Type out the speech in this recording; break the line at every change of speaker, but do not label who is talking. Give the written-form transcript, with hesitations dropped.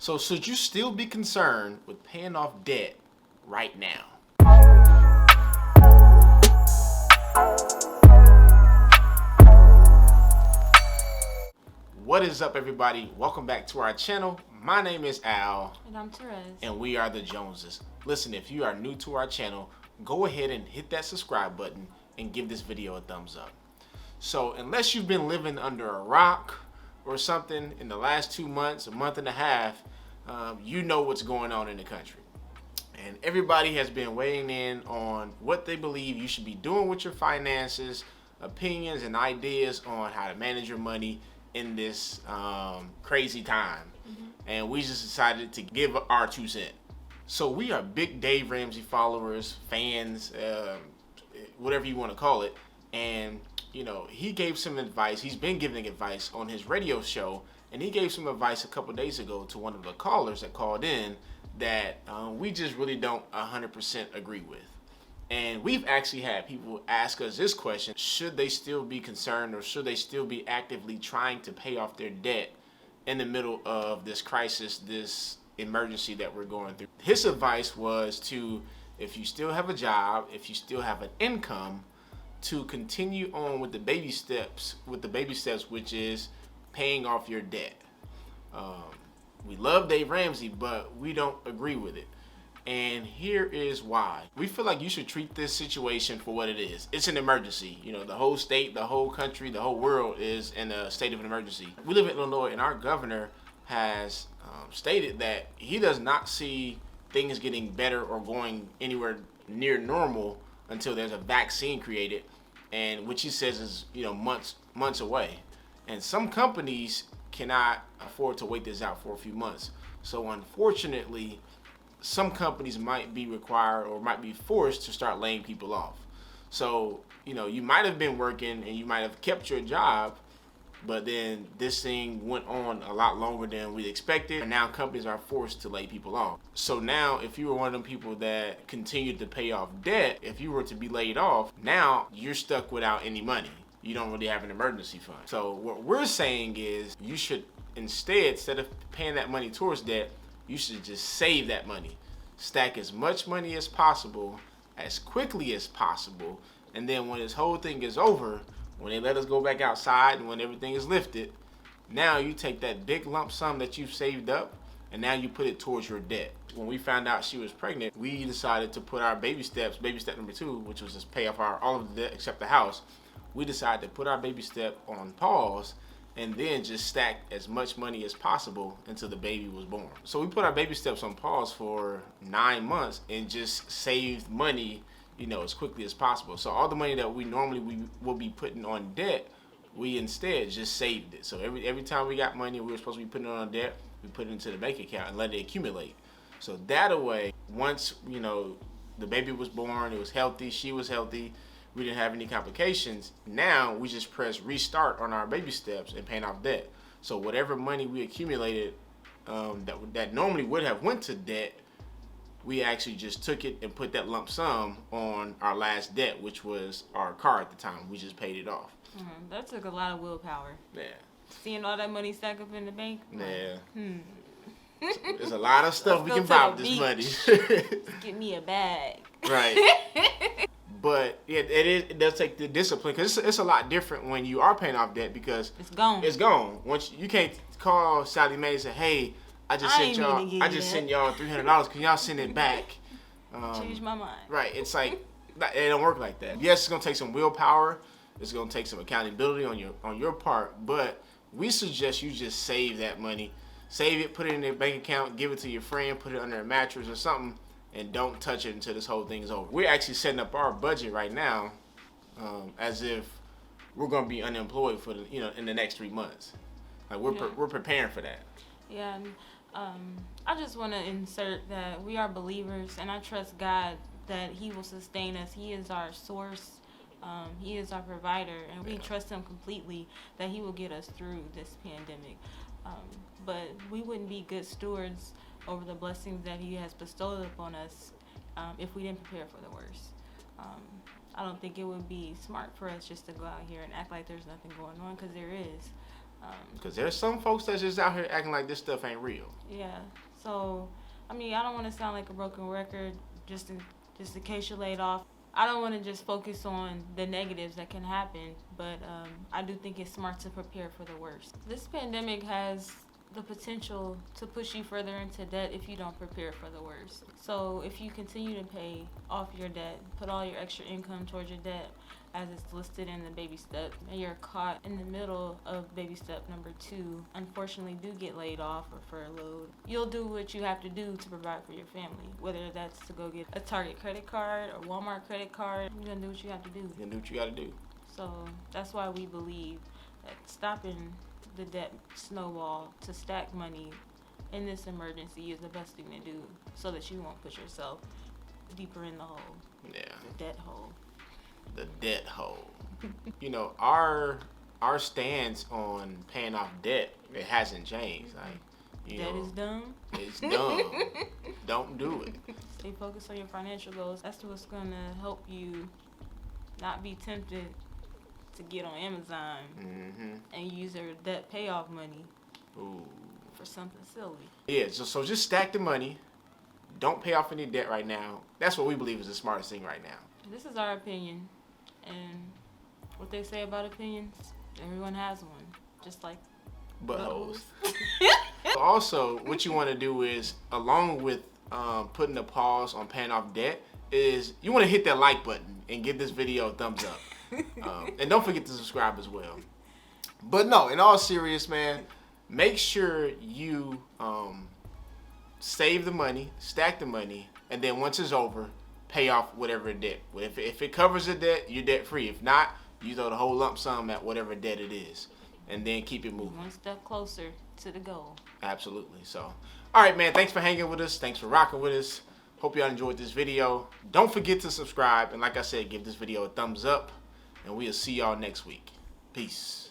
So should you still be concerned with paying off debt right now? What is up, everybody? Welcome back to our channel. My name is Al.
And I'm Therese.
And we are the Joneses. Listen, if you are new to our channel, go ahead and hit that subscribe button and give this video a thumbs up. So unless you've been living under a rock or something in the last 2 months, a month and a half, you know what's going on in the country. And everybody has been weighing in on what they believe you should be doing with your finances, opinions and ideas on how to manage your money in this crazy time. And we just decided to give our 2 cents. So we are big Dave Ramsey followers, fans, whatever you want to call it. And you know, he gave some advice. He's been giving advice on his radio show, and he gave some advice a couple days ago to one of the callers that called in that we just really don't 100% agree with. And we've actually had people ask us this question: should they still be concerned, or should they still be actively trying to pay off their debt in the middle of this crisis, this emergency that we're going through? His advice was to, if you still have a job, if you still have an income, to continue on with the baby steps, which is paying off your debt. We love Dave Ramsey, but we don't agree with it. And here is why. We feel like you should treat this situation for what it is. It's an emergency. You know, the whole state, the whole country, the whole world is in a state of an emergency. We live in Illinois, and our governor has stated that he does not see things getting better or going anywhere near normal until there's a vaccine created, and which he says is, you know, months away. And some companies cannot afford to wait this out for a few months. So unfortunately, some companies might be required or might be forced to start laying people off. So, you know, you might have been working and you might have kept your job, but then this thing went on a lot longer than we expected, and now companies are forced to lay people off. So now, if you were one of them people that continued to pay off debt, if you were to be laid off, now you're stuck without any money. You don't really have an emergency fund. So what we're saying is you should instead of paying that money towards debt, you should just save that money. Stack as much money as possible, as quickly as possible, and then when this whole thing is over, when they let us go back outside and when everything is lifted, now you take that big lump sum that you've saved up and now you put it towards your debt. When we found out she was pregnant, we decided to put our baby step number 2, which was just pay off all of the debt except the house. We decided to put our baby step on pause and then just stack as much money as possible until the baby was born. So we put our baby steps on pause for 9 months and just saved money, you know, as quickly as possible. So all the money that we will be putting on debt, we instead just saved it. So every time we got money we were supposed to be putting it on debt, we put it into the bank account and let it accumulate. So that way, once, you know, the baby was born, it was healthy, she was healthy, we didn't have any complications, now we just press restart on our baby steps and paying off debt. So whatever money we accumulated that normally would have went to debt, we actually just took it and put that lump sum on our last debt, which was our car at the time. We just paid it off.
That took a lot of willpower.
Yeah.
Seeing all that money stack up in the bank.
Yeah. There's a lot of stuff we can buy with this money.
Get me a bag.
Right. But yeah, it does take the discipline, because it's a lot different when you are paying off debt, because
it's gone.
It's gone. Once you can't call Sally Mae and say, "Hey, I just sent y'all $300. Can y'all send it back?"
Change my mind.
Right. It's like it don't work like that. Yes, it's gonna take some willpower. It's gonna take some accountability on your part. But we suggest you just save that money, save it, put it in a bank account, give it to your friend, put it under a mattress or something, and don't touch it until this whole thing is over. We're actually setting up our budget right now, as if we're gonna be unemployed for in the next 3 months. Like we're preparing for that.
Yeah. I just want to insert that we are believers, and I trust God that He will sustain us. He is our source. He is our provider, and we trust Him completely that He will get us through this pandemic. But we wouldn't be good stewards over the blessings that He has bestowed upon us if we didn't prepare for the worst. I don't think it would be smart for us just to go out here and act like there's nothing going on, because there is.
Because there's some folks that's just out here acting like this stuff ain't real.
Yeah. So, I mean, I don't want to sound like a broken record just in case you're laid off. I don't want to just focus on the negatives that can happen, but I do think it's smart to prepare for the worst. This pandemic has the potential to push you further into debt if you don't prepare for the worst. So if you continue to pay off your debt, put all your extra income towards your debt as it's listed in the baby step, and you're caught in the middle of baby step number 2, unfortunately do get laid off or furloughed, you'll do what you have to do to provide for your family, whether that's to go get a Target credit card or Walmart credit card. You're gonna do what you have to do.
You're gonna do what you gotta do.
So that's why we believe that stopping the debt snowball to stack money in this emergency is the best thing to do, so that you won't put yourself deeper in the hole.
Yeah.
The debt hole.
The debt hole. You know, our stance on paying off debt, it hasn't changed. Like, you
Debt
know,
is dumb.
it's dumb. Don't do it.
Stay focused on your financial goals. That's what's gonna help you not be tempted to get on Amazon and use their debt payoff money for something silly.
Yeah, so just stack the money. Don't pay off any debt right now. That's what we believe is the smartest thing right now.
This is our opinion, and what they say about opinions, everyone has one, just like
buttholes. Also, what you want to do is, along with putting a pause on paying off debt, is you want to hit that like button and give this video a thumbs up. And don't forget to subscribe as well. But no, in all seriousness, man, make sure you save the money, stack the money, and then once it's over, pay off whatever debt. If it covers the debt, you're debt free. If not, you throw the whole lump sum at whatever debt it is, and then keep it moving.
One step closer to the goal.
Absolutely. So, all right, man, thanks for hanging with us. Thanks for rocking with us. Hope y'all enjoyed this video. Don't forget to subscribe, and like I said, give this video a thumbs up, and we'll see y'all next week. Peace.